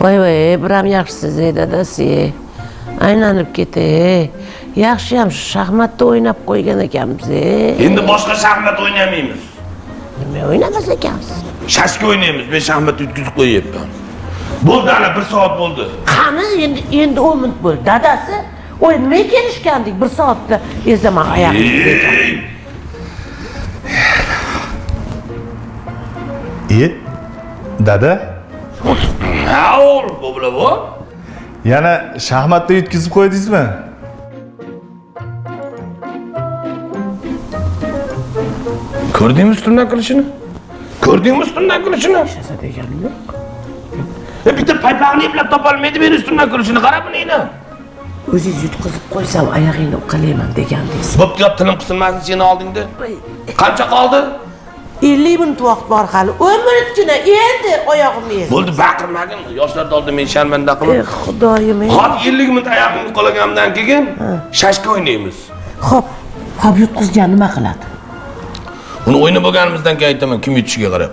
Voy, biram yaxshisiz dadasi. Aylanib ketay. Yaxshiyam shaxmatda o'ynab qo'ygan ekanmiz. Endi boshqa shaxmat o'ynamaymiz. Nima o'ynamas ekansiz? Shashka o'ynaymiz. Men shaxmat yutkizib qo'yibman. Bo'ldi, ana 1 soat bo'ldi. Qani endi 10 minut bo'ldi. Dadasi, o'y nima kelishgandik 1 soatda ezaman oyog'imni. Dada? Ha, o'g'lim, bu bilan bu. Yana shaxmatda yutkizib qo'ydingizmi? Ko'rdingmi ustundan qilishini? Ko'rdingmi ustundan qilishini? Shasa deganim yo'q. Bitta paypaqni eplab topolmaydi, men ustundan qilishini qara buningni. O'zingiz yutqizib qo'ysam oyog'ingni uqalayman degandingiz. Bo'pti, yop tilim qismasin seni oldingda. Qancha qoldi? 50 minut vaqt bor hali. 10 minutgina endi oyog'imni yez. Bo'ldi, baqirmagin. Yoshlar oldida men sharmanda qilib. Xudoyim. Hozir 50 minut oyog'imni qolagandan keyin shashka o'ynaymiz. Xo'p, yutqizgan nima qiladi? Uni o'ynab bo'lganimizdan keyin aytaman, kim yutishiga qarab.